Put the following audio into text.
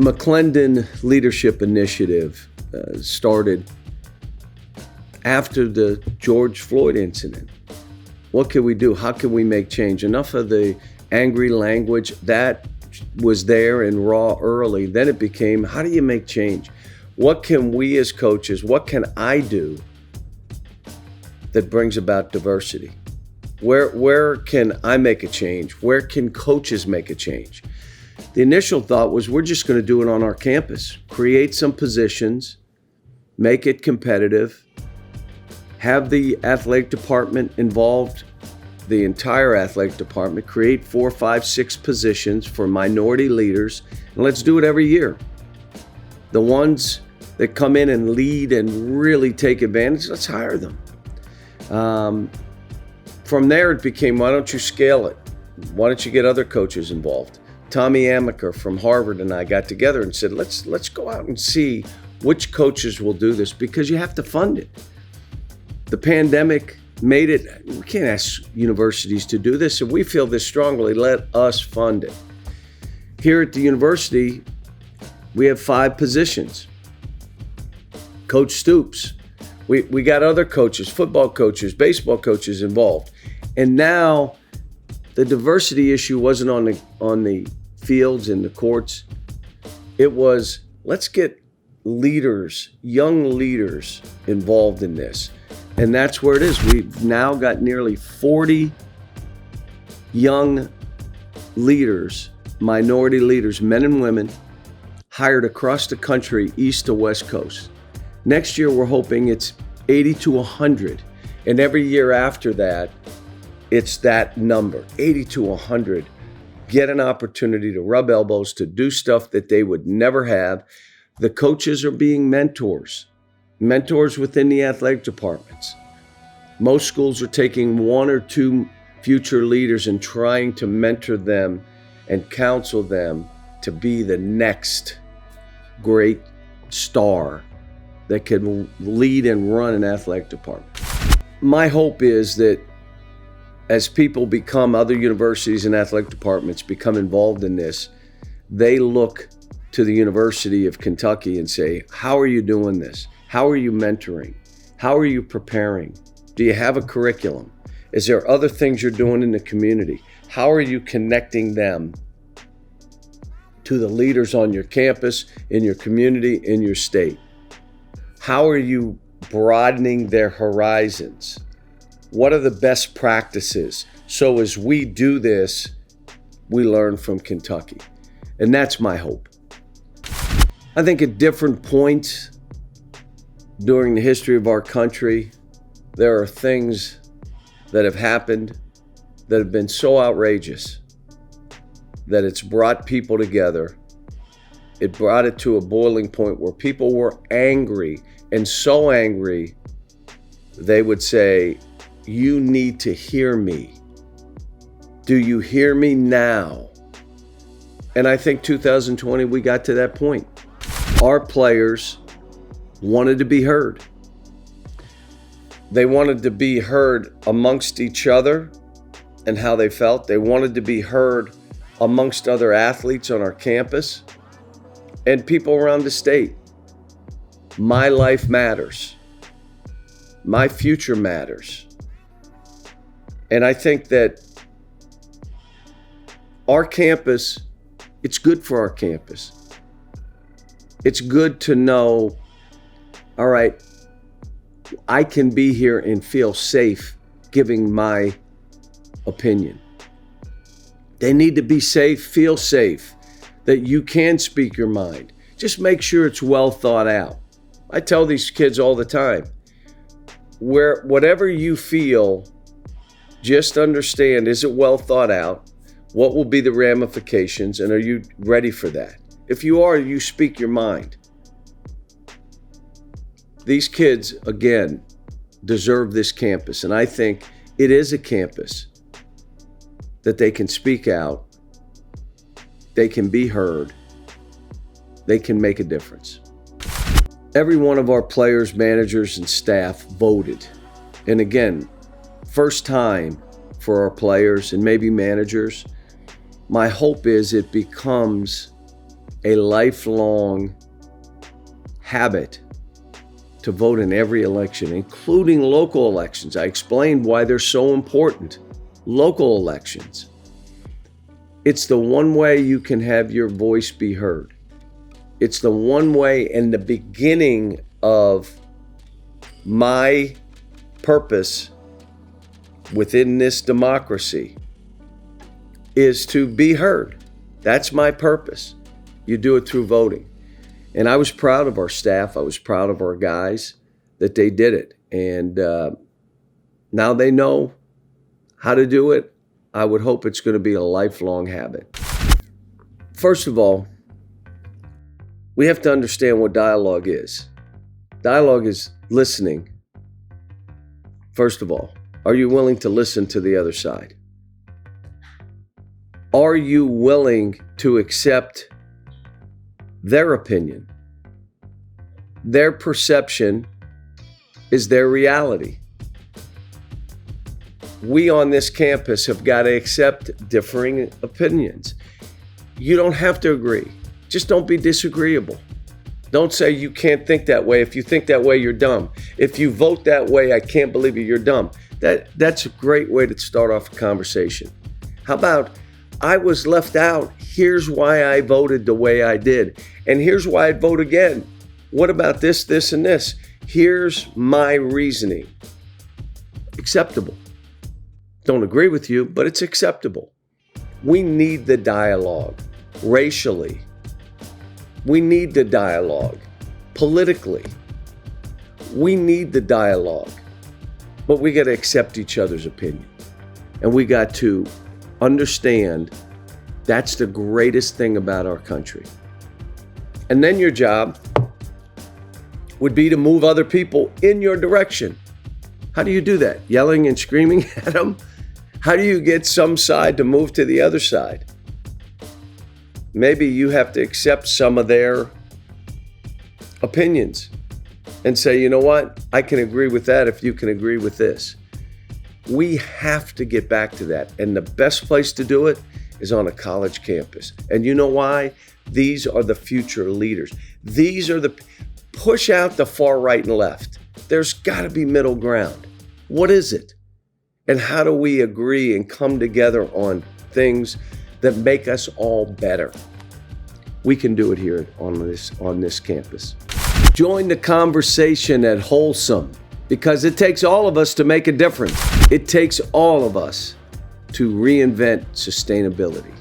The McLendon Leadership Initiative started after the George Floyd incident. What can we do? How can we make change? Enough of the angry language that was there and raw early. Then it became, how do you make change? What can we as coaches, what can I do that brings about diversity? Where can I make a change? Where can coaches make a change? The initial thought was we're just going to do it on our campus, create some positions, make it competitive, have the athletic department involved, the entire athletic department, create 4, 5, 6 positions for minority leaders, and let's do it every year. The ones that come in and lead and really take advantage, let's hire them. From there, it became, why don't you scale it? Why don't you get other coaches involved? Tommy Amaker from Harvard and I got together and said, let's go out and see which coaches will do this, because you have to fund it. The pandemic made it, we can't ask universities to do this. If we feel this strongly, let us fund it. Here at the university, we have 5 positions. Coach Stoops. We got other coaches, football coaches, baseball coaches involved. And now the diversity issue wasn't on the fields and the courts. It was, let's get leaders, young leaders involved in this. And that's where it is. We've now got nearly 40 young leaders, minority leaders, men and women, hired across the country, east to west coast. Next year, we're hoping it's 80 to 100. And every year after that, it's that number, 80 to 100. Get an opportunity to rub elbows, to do stuff that they would never have. The coaches are being mentors within the athletic departments. Most schools are taking 1 or 2 future leaders and trying to mentor them and counsel them to be the next great star that can lead and run an athletic department. My hope is that as people become, other universities and athletic departments become involved in this, they look to the University of Kentucky and say, how are you doing this? How are you mentoring? How are you preparing? Do you have a curriculum? Is there other things you're doing in the community? How are you connecting them to the leaders on your campus, in your community, in your state? How are you broadening their horizons? What are the best practices? So as we do this, we learn from Kentucky. And that's my hope. I think at different points during the history of our country, there are things that have happened that have been so outrageous that it's brought people together. It brought it to a boiling point where people were angry, and so angry, they would say, you need to hear me. Do you hear me now? And I think 2020, we got to that point. Our players wanted to be heard. They wanted to be heard amongst each other and how they felt. They wanted to be heard amongst other athletes on our campus and people around the state. My life matters. My future matters. And I think that our campus, it's good for our campus. It's good to know, all right, I can be here and feel safe giving my opinion. They need to be safe, feel safe, that you can speak your mind. Just make sure it's well thought out. I tell these kids all the time, whatever you feel, just understand, is it well thought out? What will be the ramifications, and are you ready for that? If you are, you speak your mind. These kids, again, deserve this campus, and I think it is a campus that they can speak out, they can be heard, they can make a difference. Every one of our players, managers, and staff voted. And again, first time for our players and maybe managers. My hope is it becomes a lifelong habit to vote in every election, including local elections. I explained why they're so important. Local elections. It's the one way you can have your voice be heard. It's the one way, and the beginning of my purpose within this democracy is to be heard. That's my purpose. You do it through voting. And I was proud of our staff. I was proud of our guys that they did it. And now they know how to do it. I would hope it's going to be a lifelong habit. First of all, we have to understand what dialogue is. Dialogue is listening. First of all, are you willing to listen to the other side? Are you willing to accept their opinion? Their perception is their reality. We on this campus have got to accept differing opinions. You don't have to agree. Just don't be disagreeable. Don't say you can't think that way. If you think that way, you're dumb. If you vote that way, I can't believe you, you're dumb. That's a great way to start off a conversation. How about, I was left out. Here's why I voted the way I did. And here's why I'd vote again. What about this, this, and this? Here's my reasoning. Acceptable. Don't agree with you, but it's acceptable. We need the dialogue racially. We need the dialogue politically. We need the dialogue, but we got to accept each other's opinion. And we got to understand that's the greatest thing about our country. And then your job would be to move other people in your direction. How do you do that? Yelling and screaming at them? How do you get some side to move to the other side? Maybe you have to accept some of their opinions and say, you know what? I can agree with that if you can agree with this. We have to get back to that. And the best place to do it is on a college campus. And you know why? These are the future leaders. These are the, push out the far right and left. There's got to be middle ground. What is it? And how do we agree and come together on things that make us all better? We can do it here on this campus. Join the conversation at Wholesome, because it takes all of us to make a difference. It takes all of us to reinvent sustainability.